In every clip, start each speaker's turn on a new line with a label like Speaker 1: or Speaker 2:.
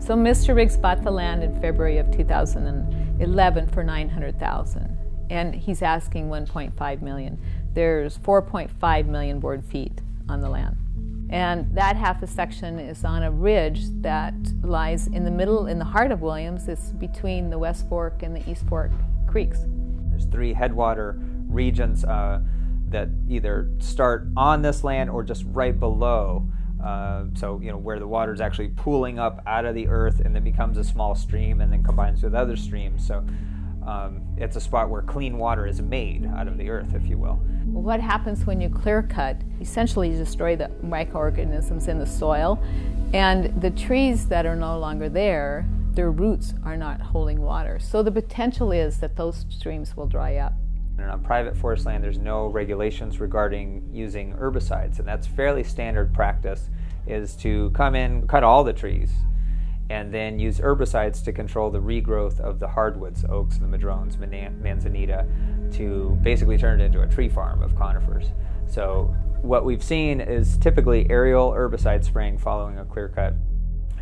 Speaker 1: So Mr. Riggs bought the land in February of 2011 for $900,000, and he's asking $1.5 million. There's 4.5 million board feet on the land. And that half a section is on a ridge that lies in the middle, in the heart of Williams. It's between the West Fork and the East Fork creeks.
Speaker 2: There's 3 headwater regions that either start on this land or just right below. So, where the water is actually pooling up out of the earth and then becomes a small stream and then combines with other streams. So it's a spot where clean water is made out of the earth, if you will.
Speaker 1: What happens when you clear cut? Essentially, you destroy the microorganisms in the soil, and the trees that are no longer there, their roots are not holding water. So the potential is that those streams will dry up.
Speaker 2: And on private forest land, there's no regulations regarding using herbicides, and that's fairly standard practice, is to come in, cut all the trees, and then use herbicides to control the regrowth of the hardwoods, oaks, the madrones, manzanita, to basically turn it into a tree farm of conifers. So what we've seen is typically aerial herbicide spraying following a clear cut,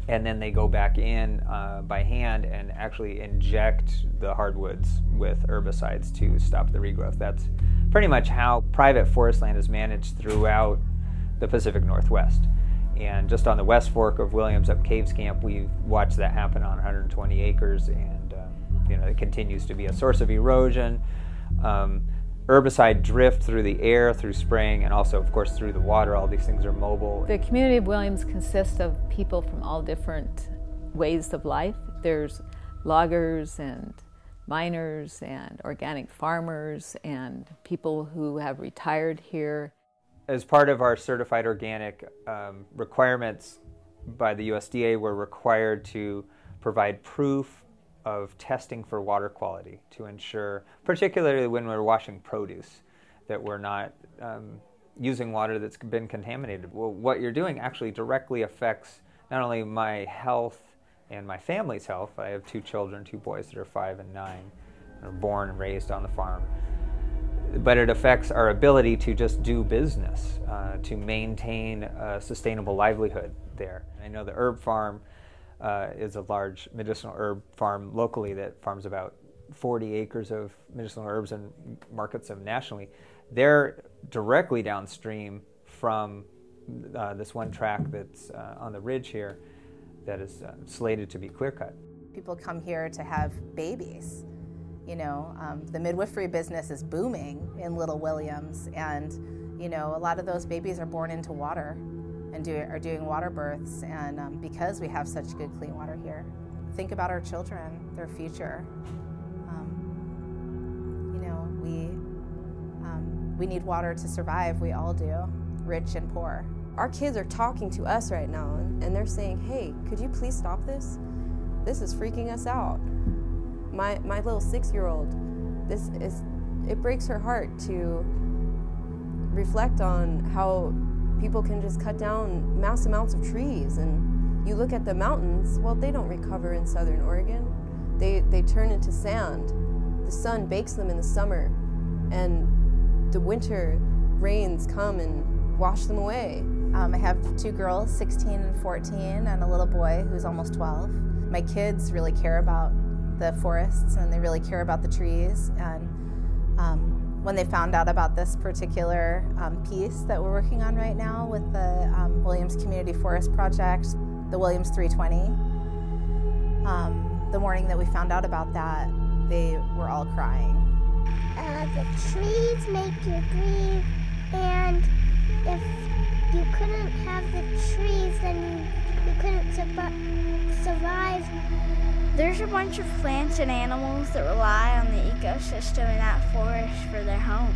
Speaker 2: and then they go back in by hand and actually inject the hardwoods with herbicides to stop the regrowth. That's pretty much how private forest land is managed throughout the Pacific Northwest. And just on the West Fork of Williams up Caves Camp, we've watched that happen on 120 acres, and it continues to be a source of erosion. Herbicide drift through the air, through spraying, and also, of course, through the water. All these things are mobile.
Speaker 1: The community of Williams consists of people from all different ways of life. There's loggers and miners and organic farmers and people who have retired here.
Speaker 2: As part of our certified organic requirements by the USDA, we're required to provide proof of testing for water quality to ensure, particularly when we're washing produce, that we're not using water that's been contaminated. Well, what you're doing actually directly affects not only my health and my family's health. I have 2 children, 2 boys that are 5 and 9, are born and raised on the farm. But it affects our ability to just do business, to maintain a sustainable livelihood there. I know the herb farm is a large medicinal herb farm locally that farms about 40 acres of medicinal herbs and markets them nationally. They're directly downstream from this one tract that's on the ridge here that is slated to be clear cut.
Speaker 3: People come here to have babies. The midwifery business is booming in Little Williams, and a lot of those babies are born into water and are doing water births, and because we have such good clean water here. Think about our children, their future. We need water to survive. We all do, rich and poor.
Speaker 4: Our kids are talking to us right now, and they're saying, "Hey, could you please stop this? This is freaking us out." My little 6-year-old, it breaks her heart to reflect on how people can just cut down mass amounts of trees. And you look at the mountains, well, they don't recover in Southern Oregon. They turn into sand. The sun bakes them in the summer, and the winter rains come and wash them away.
Speaker 3: I have 2 girls, 16 and 14, and a little boy who's almost 12. My kids really care about the forests, and they really care about the trees. And when they found out about this particular piece that we're working on right now with the Williams Community Forest Project, the Williams 320, the morning that we found out about that, they were all crying.
Speaker 5: The trees make you breathe, and if you couldn't have the trees, then you couldn't survive.
Speaker 6: There's a bunch of plants and animals that rely on the ecosystem in that forest for their home.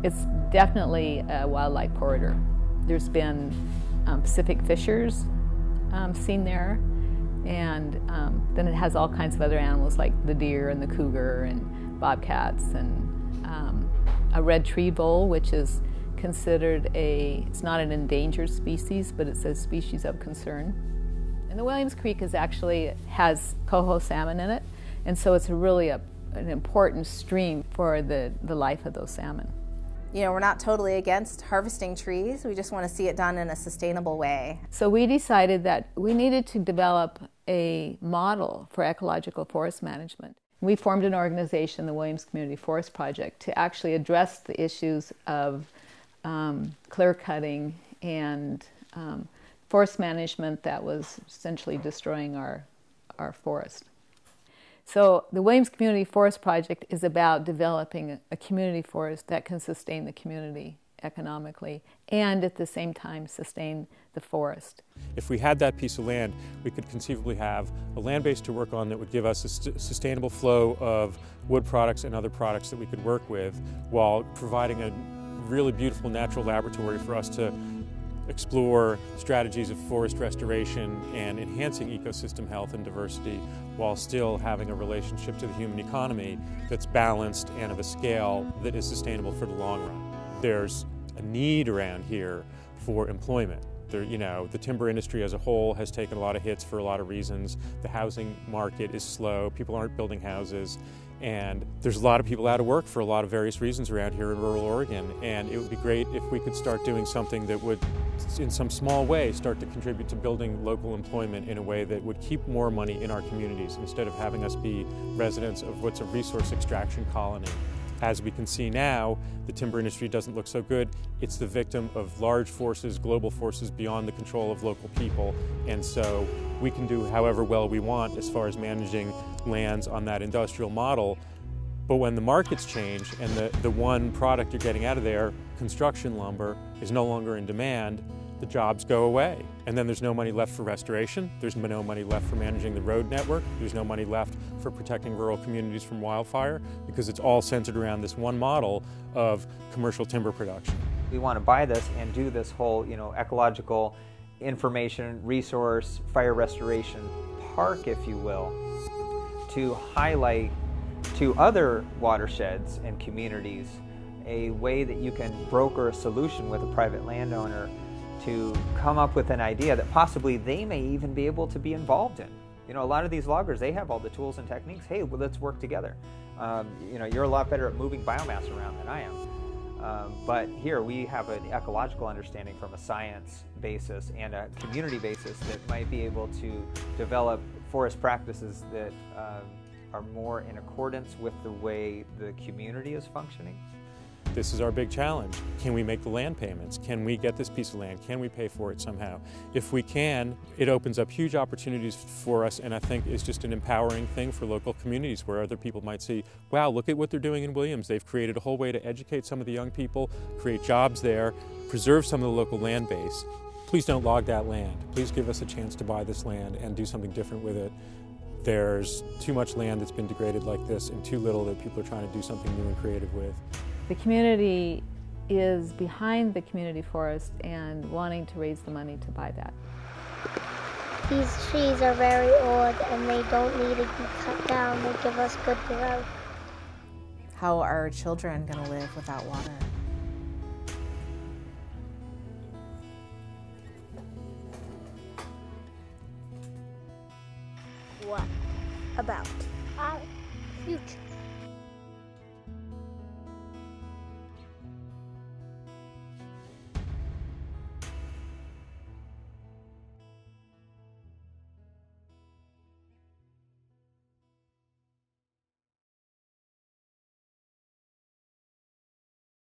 Speaker 1: It's definitely a wildlife corridor. There's been Pacific fishers seen there, and then it has all kinds of other animals like the deer and the cougar and bobcats, and a red tree vole, which is considered it's not an endangered species, but it's a species of concern. And the Williams Creek has coho salmon in it, and so it's really an important stream for the life of those salmon.
Speaker 3: We're not totally against harvesting trees. We just want to see it done in a sustainable way.
Speaker 1: So we decided that we needed to develop a model for ecological forest management. We formed an organization, the Williams Community Forest Project, to actually address the issues of clear cutting and forest management that was essentially destroying our forest. So the Williams Community Forest Project is about developing a community forest that can sustain the community economically and at the same time sustain the forest.
Speaker 7: If we had that piece of land, we could conceivably have a land base to work on that would give us a sustainable flow of wood products and other products that we could work with, while providing a really beautiful natural laboratory for us to explore strategies of forest restoration and enhancing ecosystem health and diversity, while still having a relationship to the human economy that's balanced and of a scale that is sustainable for the long run. There's a need around here for employment. The timber industry as a whole has taken a lot of hits for a lot of reasons. The housing market is slow, people aren't building houses, and there's a lot of people out of work for a lot of various reasons around here in rural Oregon. And it would be great if we could start doing something that would, in some small way, start to contribute to building local employment in a way that would keep more money in our communities, instead of having us be residents of what's a resource extraction colony. As we can see now, the timber industry doesn't look so good. It's the victim of large forces, global forces beyond the control of local people. And so we can do however well we want as far as managing lands on that industrial model. But when the markets change and the one product you're getting out of there, construction lumber, is no longer in demand, the jobs go away. And then there's no money left for restoration, there's no money left for managing the road network, there's no money left for protecting rural communities from wildfire, because it's all centered around this one model of commercial timber production.
Speaker 2: We want to buy this and do this whole, ecological information, resource, fire restoration park, if you will, to highlight to other watersheds and communities a way that you can broker a solution with a private landowner to come up with an idea that possibly they may even be able to be involved in. A lot of these loggers, they have all the tools and techniques. Hey, well, let's work together. You're a lot better at moving biomass around than I am. But here we have an ecological understanding from a science basis and a community basis that might be able to develop forest practices that are more in accordance with the way the community is functioning.
Speaker 7: This is our big challenge. Can we make the land payments? Can we get this piece of land? Can we pay for it somehow? If we can, it opens up huge opportunities for us, and I think is just an empowering thing for local communities, where other people might see, wow, look at what they're doing in Williams. They've created a whole way to educate some of the young people, create jobs there, preserve some of the local land base. Please don't log that land. Please give us a chance to buy this land and do something different with it. There's too much land that's been degraded like this, and too little that people are trying to do something new and creative with.
Speaker 1: The community is behind the community forest and wanting to raise the money to buy that.
Speaker 5: These trees are very old and they don't need to be cut down. They give us good growth.
Speaker 3: How are our children going to live without water?
Speaker 6: What about